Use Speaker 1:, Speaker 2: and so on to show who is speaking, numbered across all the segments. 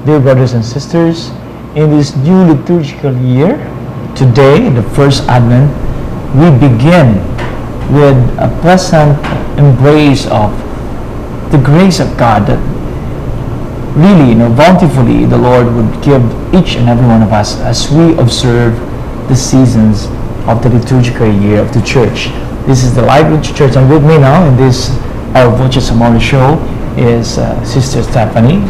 Speaker 1: Dear brothers and sisters, in this new liturgical year, today, the first Advent, we begin with a pleasant embrace of the grace of God that really, bountifully the Lord would give each and every one of us as we observe the seasons of the liturgical year of the Church. This is the Lively Church, and with me now in this our Voces Amore show is Sister Stephanie.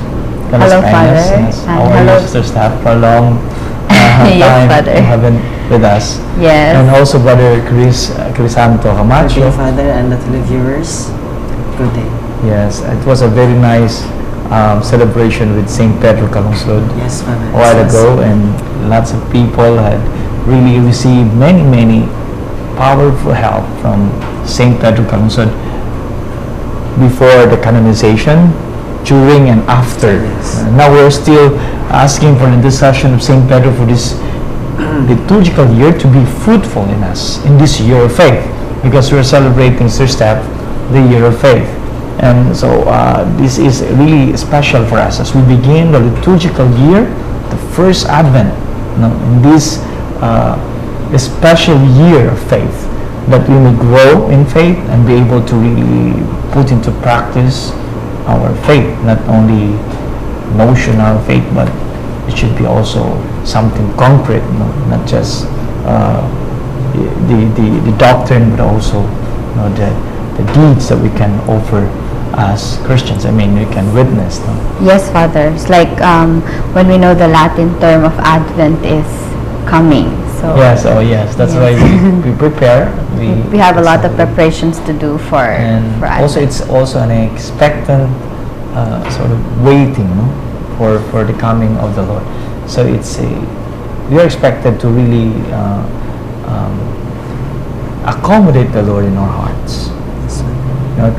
Speaker 2: Hello, Father.
Speaker 1: Yes. How are
Speaker 2: hello,
Speaker 1: you, Sister Steph? For a long
Speaker 2: Yes,
Speaker 1: time
Speaker 2: Father.
Speaker 1: you have been with us.
Speaker 2: Yes.
Speaker 1: And also Brother Crisanto
Speaker 3: Good
Speaker 1: Camacho.
Speaker 3: day, Father, and the televiewers. Good day.
Speaker 1: Yes, it was a very nice celebration with St. Pedro Calungsod
Speaker 3: Yes, Father.
Speaker 1: a while ago, and lots of people had really received many powerful help from St. Pedro Calungsod before the canonization, during and after.
Speaker 3: Yes.
Speaker 1: Now we're still asking for the intercession of St. Pedro for this liturgical year to be fruitful in us in this year of faith, because we're celebrating, Sir Steph, the year of faith. And so this is really special for us as we begin the liturgical year, the first Advent, in this special year of faith, that we may grow in faith and be able to really put into practice our faith, not only notional faith, but it should be also something concrete, not just the doctrine, but also the deeds that we can offer as Christians. I mean, we can witness.
Speaker 2: Yes, Father. It's like when we know the Latin term of Advent is coming. So
Speaker 1: Yes, that's why we prepare.
Speaker 2: we have a lot of preparations to do for
Speaker 1: And
Speaker 2: Advent.
Speaker 1: also, it's also an expectant sort of waiting, for the coming of the Lord. So we are expected to really accommodate the Lord in our hearts.
Speaker 3: Yes, Father.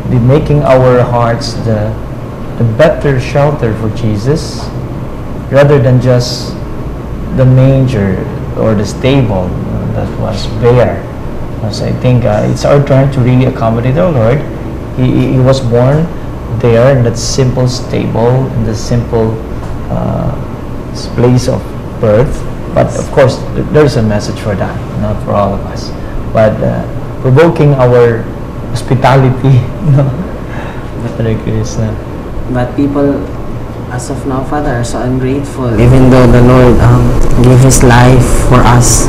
Speaker 1: Be making our hearts the better shelter for Jesus, rather than just the manger or the stable that was bare. So I think it's our turn to really accommodate our Lord. He was born there in that simple stable, in the simple place of birth. But of course, there's a message for that, not for all of us. But provoking our hospitality,
Speaker 3: But people, as of now, Father, are so ungrateful. Even though the Lord gave His life for us,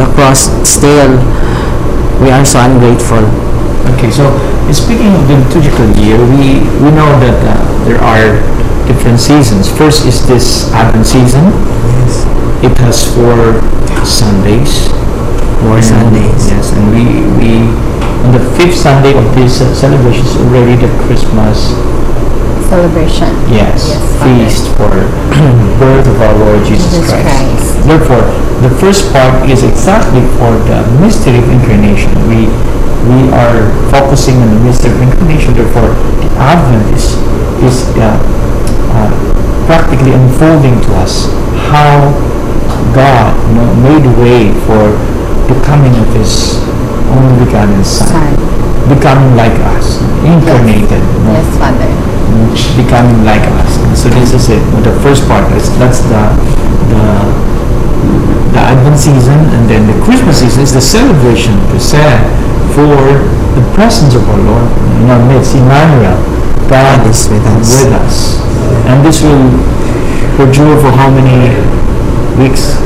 Speaker 3: the cross, still, we are so ungrateful.
Speaker 1: Okay, so speaking of the liturgical year, we know that there are different seasons. First is this Advent season.
Speaker 3: Yes.
Speaker 1: It has 4 Sundays.
Speaker 3: 4 Sundays.
Speaker 1: Yes, and we on the 5th Sunday of this celebration is already the Christmas
Speaker 2: celebration.
Speaker 1: Yes,
Speaker 2: Father.
Speaker 1: feast for the birth of our Lord Jesus Christ. Therefore, the first part is exactly for the mystery of incarnation. We are focusing on the mystery of incarnation. Therefore, the Advent is practically unfolding to us how God made way for the coming of His only begotten Son, becoming like us, incarnated.
Speaker 2: Yes, Father.
Speaker 1: Becoming like us. And so this is it. The first part is that's the Advent season, and then the Christmas season is the celebration for the presence of our Lord in our midst, Emmanuel. God
Speaker 3: is with us.
Speaker 1: And this will perdure for how many weeks?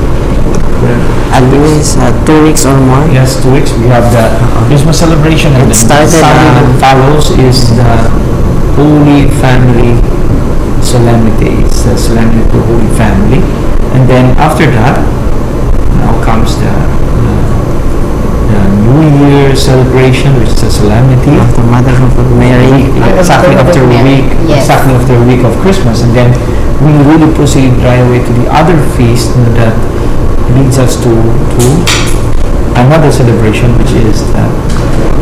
Speaker 3: At least 2 weeks or more.
Speaker 1: Yes, 2 weeks. We have the Christmas celebration, and
Speaker 3: It
Speaker 1: then the
Speaker 3: started,
Speaker 1: Sunday that follows is the Holy Family Solemnity. It's the Solemnity of the Holy Family. And then after that, now comes the New Year celebration, which is a solemnity.
Speaker 3: Of the Mother of Mary.
Speaker 1: Exactly after a week,
Speaker 2: Yes.
Speaker 1: exactly after a week of Christmas, and then we really proceed right away to the other feast that leads us to another celebration, which is the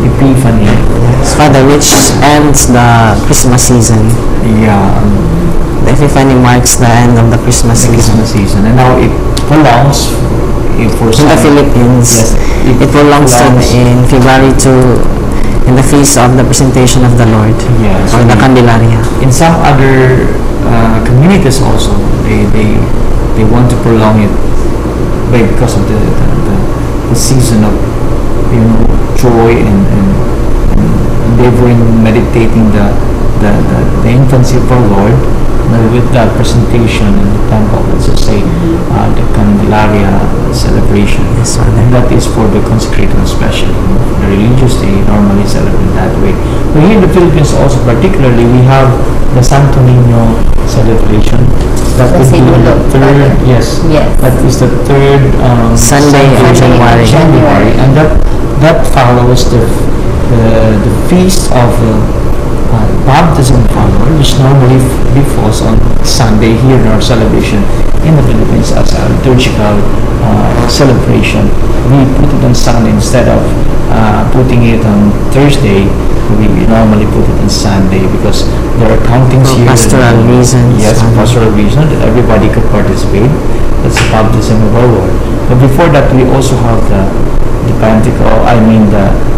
Speaker 1: Epiphany.
Speaker 3: Yes, Father, which ends the Christmas season.
Speaker 1: Yeah,
Speaker 3: The Epiphany marks the end of the Christmas
Speaker 1: the
Speaker 3: season.
Speaker 1: Christmas season, and now it prolongs for
Speaker 3: In the Philippines,
Speaker 1: Yes,
Speaker 3: it prolongs in February to in the feast of the presentation of the Lord,
Speaker 1: Yes.
Speaker 3: or the Candelaria.
Speaker 1: In some other communities also, they want to prolong it because of the season of joy and endeavoring, meditating the infancy of our Lord, with that presentation in the temple. Let's just say the Candelaria celebration,
Speaker 3: Yes, Father.
Speaker 1: and that is for the consecrated especially. The religious, they normally celebrate that way. But here in the Philippines also particularly, we have the Santo Niño celebration. That
Speaker 2: The
Speaker 1: would be on the
Speaker 2: Sinulog,
Speaker 1: third,
Speaker 2: Father.
Speaker 1: yes,
Speaker 2: Yes.
Speaker 1: that is the third
Speaker 3: Sunday in January.
Speaker 1: And that follows the feast of baptism of our Lord, which normally falls on Sunday here in our celebration in the Philippines as a liturgical celebration. We put it on Sunday instead of putting it on Thursday. We normally put it on Sunday because there are countings
Speaker 3: For
Speaker 1: here.
Speaker 3: pastoral reasons.
Speaker 1: Yes, pastoral reason that everybody could participate. That's the baptism of our Lord. But before that, we also have the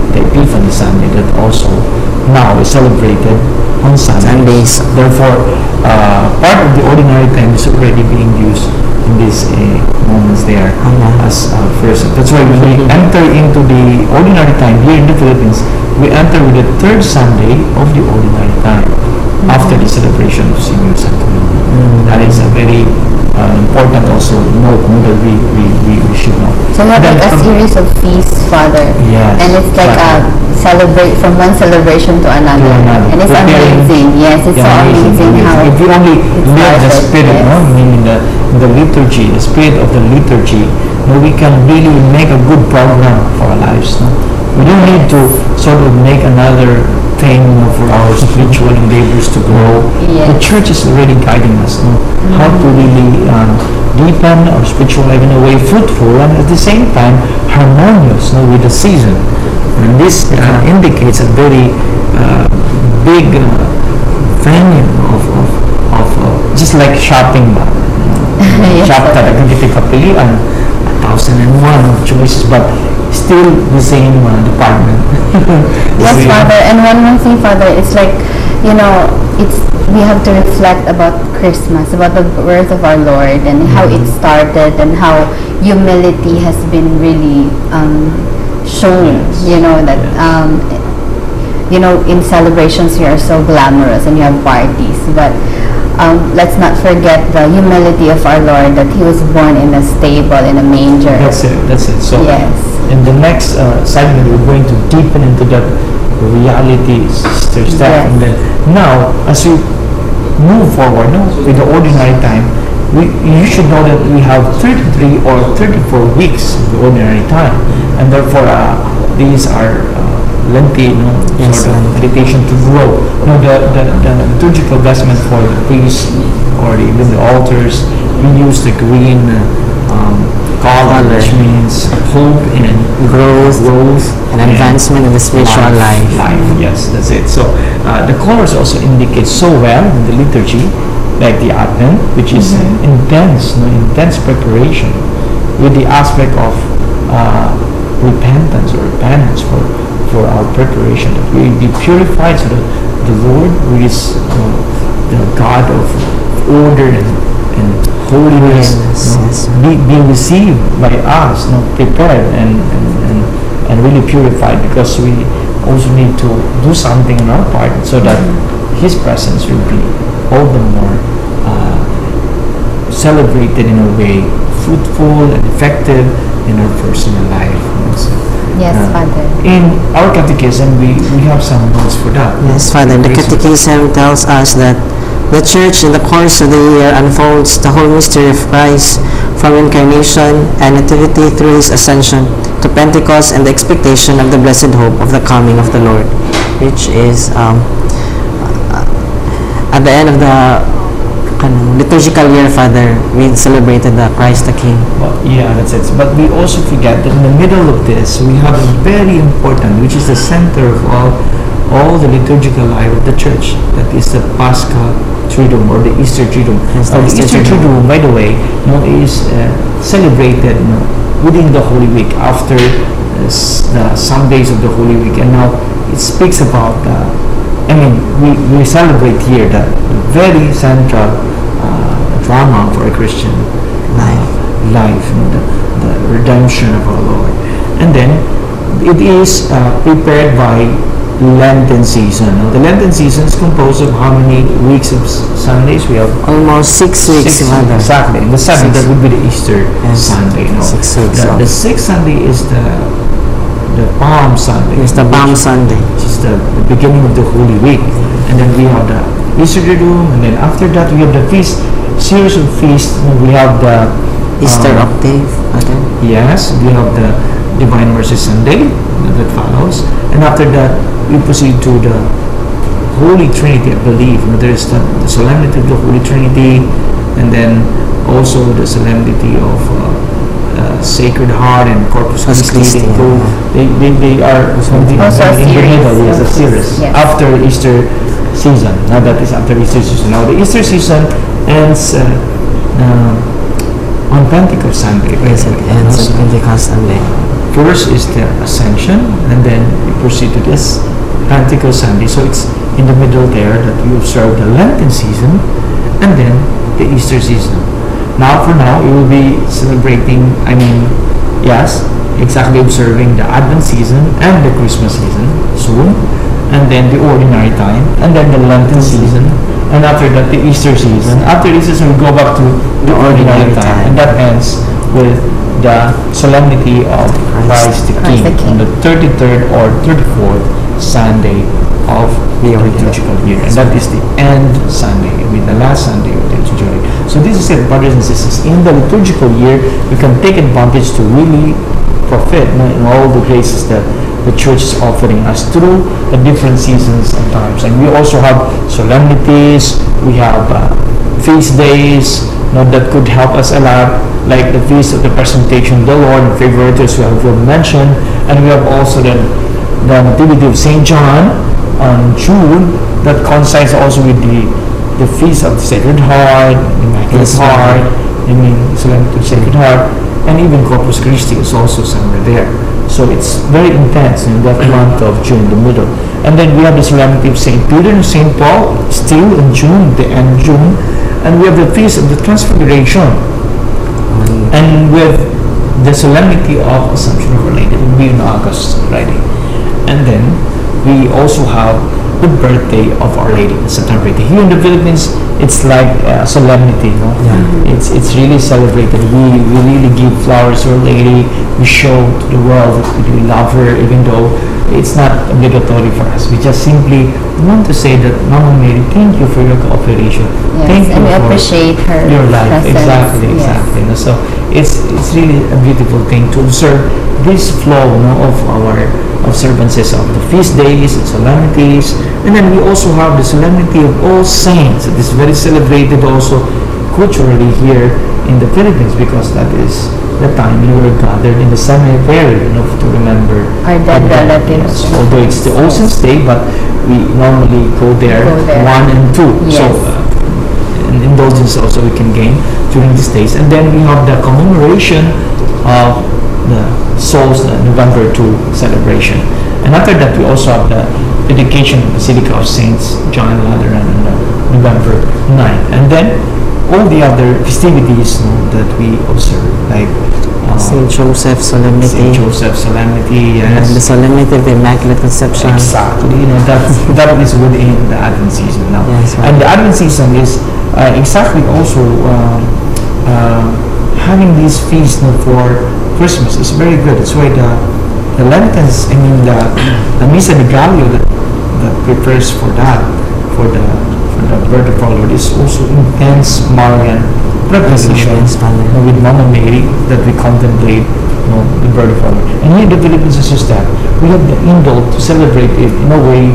Speaker 1: the Epiphany Sunday that also now is celebrated on Sundays.
Speaker 3: Sundays.
Speaker 1: Therefore, part of the ordinary time is already being used in these moments there as first. That's why when we enter into the ordinary time here in the Philippines, we enter with the third Sunday of the ordinary time after the celebration of Senior Santo Niño. That is a very important also note that we should know.
Speaker 2: So we have
Speaker 1: Then,
Speaker 2: like a series of feasts, Father.
Speaker 1: Yes.
Speaker 2: And it's like celebrate from one celebration to another.
Speaker 1: To another.
Speaker 2: And it's
Speaker 1: Preparing-
Speaker 2: amazing. Yes, it's so amazing how
Speaker 1: if you only live the
Speaker 2: started,
Speaker 1: spirit,
Speaker 2: yes.
Speaker 1: meaning the liturgy, the spirit of the liturgy, we can really make a good program for our lives. We don't need to sort of make another thing for our spiritual endeavors to grow.
Speaker 2: Yes.
Speaker 1: The church is already guiding us how to really deepen our spiritual life in a way fruitful and at the same time harmonious with the season. And this indicates a very big venue of just like shopping ba?
Speaker 2: Yes,
Speaker 1: Shop
Speaker 2: Father.
Speaker 1: talaga kita kapilian, 1,001 of choices, but still the same department.
Speaker 2: Yes,
Speaker 1: Same.
Speaker 2: Father. And one more thing, Father, it's like, we have to reflect about Christmas, about the birth of our Lord and how it started and how humility has been really shown,
Speaker 1: Yes.
Speaker 2: that, in celebrations you are so glamorous and you have parties, but let's not forget the humility of our Lord, that He was born in a stable, in a manger.
Speaker 1: That's it. So
Speaker 2: Yes.
Speaker 1: in the next segment, we're going to deepen into that reality, Sister Steph.
Speaker 2: Yes.
Speaker 1: And then now, as we move forward with the ordinary time, you should know that we have 33 or 34 weeks of the ordinary time, and therefore these are lengthy,
Speaker 3: Yes,
Speaker 1: sort of
Speaker 3: lengthy.
Speaker 1: meditation to grow. The liturgical vestment for the priests or even the altars, we use the green color, which means hope and
Speaker 3: Growth and advancement in the spiritual life.
Speaker 1: Yes, that's it. So the colors also indicate so well in the liturgy, like the Advent, which is intense preparation, with the aspect of repentance or penance for our preparation, that we be purified, so that the Lord, who is the God of order and holiness,
Speaker 3: Yes.
Speaker 1: be received by us, prepared and really purified, because we also need to do something on our part so that His presence will be all the more celebrated in a way fruitful and effective in our personal life.
Speaker 2: Yes, Father.
Speaker 1: In our catechism, we have some notes for that.
Speaker 3: Yes, Father. The Catechism tells us that the Church in the course of the year unfolds the whole mystery of Christ from Incarnation and Nativity through His Ascension to Pentecost and the expectation of the blessed hope of the coming of the Lord, which is at the end of the liturgical year, Father, we celebrated the Christ the King.
Speaker 1: Well, yeah, that's it. But we also forget that in the middle of this, we have a very important, which is the center of all the liturgical life of the Church. That is the Paschal Triduum or the Easter Triduum.
Speaker 3: Yes,
Speaker 1: Now,
Speaker 3: the
Speaker 1: the
Speaker 3: Easter
Speaker 1: Easter
Speaker 3: Triduum.
Speaker 1: Triduum, by the way, is celebrated within the Holy Week, after the Sundays of the Holy Week. And now it speaks about, we celebrate here the very central drama for a Christian life, the redemption of our Lord. And then it is prepared by Lenten season. Now, the Lenten season is composed of how many weeks of Sundays? We have
Speaker 3: Almost 6 weeks, Father.
Speaker 1: exactly. And the seventh, that would be the Easter Sunday. No?
Speaker 3: 6 weeks.
Speaker 1: The sixth Sunday is the Palm Sunday.
Speaker 3: It's the Palm Sunday.
Speaker 1: Which is the beginning of the Holy Week. And then we have the Easter Triduum, and then after that we have the feast, series of feasts. We have the
Speaker 3: Easter Octave, Father.
Speaker 1: Yes, we have the Divine Mercy Sunday that follows, and after that we proceed to the Holy Trinity, I believe. There is the solemnity of the Holy Trinity, and then also the solemnity of Sacred Heart and Corpus Christi. They are something
Speaker 2: Also a
Speaker 1: in the
Speaker 2: series.
Speaker 1: middle, yes, a series
Speaker 2: Yes.
Speaker 1: after Easter season. Now that is after Easter season. Now the Easter season ends on Pentecost Sunday.
Speaker 3: Yes, it ends on Pentecost Sunday.
Speaker 1: First is the Ascension, and then we proceed to this Pentecost Sunday. So it's in the middle there that we observe the Lenten season, and then the Easter season. Now, for now, we will be celebrating, exactly observing the Advent season and the Christmas season soon, and then the ordinary time, and then the Lenten season, and after that, the Easter season. After Easter season, we go back to the ordinary time, and that ends with the solemnity of Christ the King on the 33rd or 34th Sunday of the liturgical year, and that is the end Sunday, with the last Sunday of the liturgical year. So this is it, brothers and sisters. In the liturgical year, we can take advantage to really profit in all the graces that the church is offering us through the different seasons and times. And we also have solemnities, we have feast days that could help us a lot, like the feast of the presentation of the Lord and favorites we have mentioned, and we have also the Nativity of St. John on June, that coincides also with the feast of the Sacred Heart, Immaculate Heart, Solemnity of Sacred Heart, and even Corpus Christi is also somewhere there. So it's very intense in that month of June, the middle. And then we have the Solemnity of St. Peter and St. Paul, still in June, the end of June. And we have the Feast of the Transfiguration. And with the Solemnity of Assumption of Our Lady, it will be in August already. And then we also have the birthday of Our Lady, September 8th. Here in the Philippines, it's like a solemnity, no?
Speaker 3: Yeah.
Speaker 1: It's really celebrated. We really give flowers to Our Lady. We show to the world that we love her, even though it's not obligatory for us. We just simply want to say that, Mama Mary, thank you for your cooperation.
Speaker 2: Yes,
Speaker 1: Thank you
Speaker 2: and we
Speaker 1: for
Speaker 2: appreciate her
Speaker 1: your life.
Speaker 2: presence.
Speaker 1: Exactly.
Speaker 2: Yes.
Speaker 1: No? So it's really a beautiful thing to observe this flow of our observances of the feast days and solemnities. And then we also have the Solemnity of All Saints. It is very celebrated also culturally here in the Philippines, because that is the time we were gathered in the cemetery to remember
Speaker 2: Our dead relatives.
Speaker 1: Yes. Although it's the All Saints Day, but we normally go there 1 and 2.
Speaker 2: Yes.
Speaker 1: So an indulgence also we can gain during these days. And then we have the commemoration of the Souls, the November 2 celebration. And after that, we also have the dedication of the Basilica of Saints John and Lateran on November 9th. And then all the other festivities that we observe, like
Speaker 3: St. Joseph Solemnity.
Speaker 1: St. Joseph Solemnity,
Speaker 3: And the
Speaker 1: yes.
Speaker 3: Solemnity of the Immaculate Conception.
Speaker 1: Exactly, that is within the Advent season now.
Speaker 3: Yes, right.
Speaker 1: And the Advent season is exactly also having these feasts for Christmas is very good. It's why the Lentens, the Missa de Gallio that prepares for that, for the birth of our Lord, is also intense Marian preparation with Mama Mary that we contemplate the birth of our Lord. And here in the Philippines is just that. We have the indult to celebrate it in a way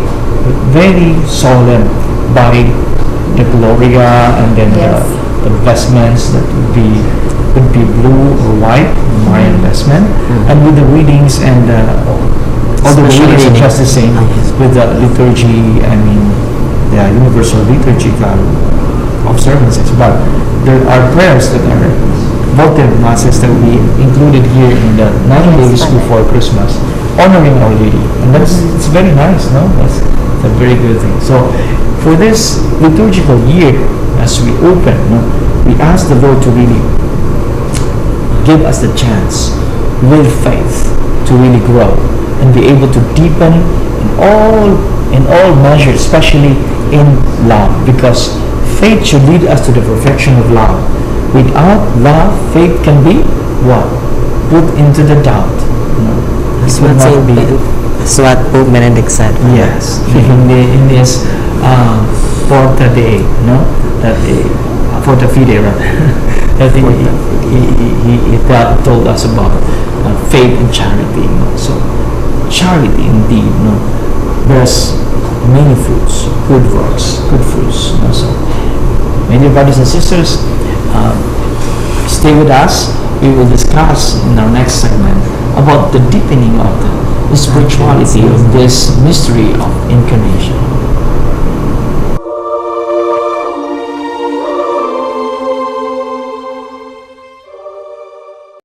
Speaker 1: very solemn by the Gloria, and then
Speaker 2: Yes.
Speaker 1: the vestments that would be blue or white, Marian vestment, and with the readings and all the
Speaker 3: Special
Speaker 1: readings are
Speaker 3: reading.
Speaker 1: just the same with the liturgy, the universal liturgical observances. But there are prayers that are votive masses that we included here in the 9 days
Speaker 2: Father.
Speaker 1: before Christmas, honoring Our Lady, and that's it's very nice, no? That's a very good thing. So, for this liturgical year, as we open, no, we ask the Lord to really give us the chance, with faith, to really grow and be able to deepen in all measures, especially in love, because faith should lead us to the perfection of love. Without love, faith can be what? Put into the doubt.
Speaker 3: That's
Speaker 1: It will
Speaker 3: what,
Speaker 1: not be.
Speaker 3: that's what Pope Benedict said.
Speaker 1: Yes, in this Porta Dei, no, that Porta Fide rather, that he told us about faith and charity. So charity indeed, bears many fruits, good works, good fruits. So, my dear brothers and sisters, stay with us. We will discuss in our next segment about the deepening of the spirituality of this mystery of incarnation.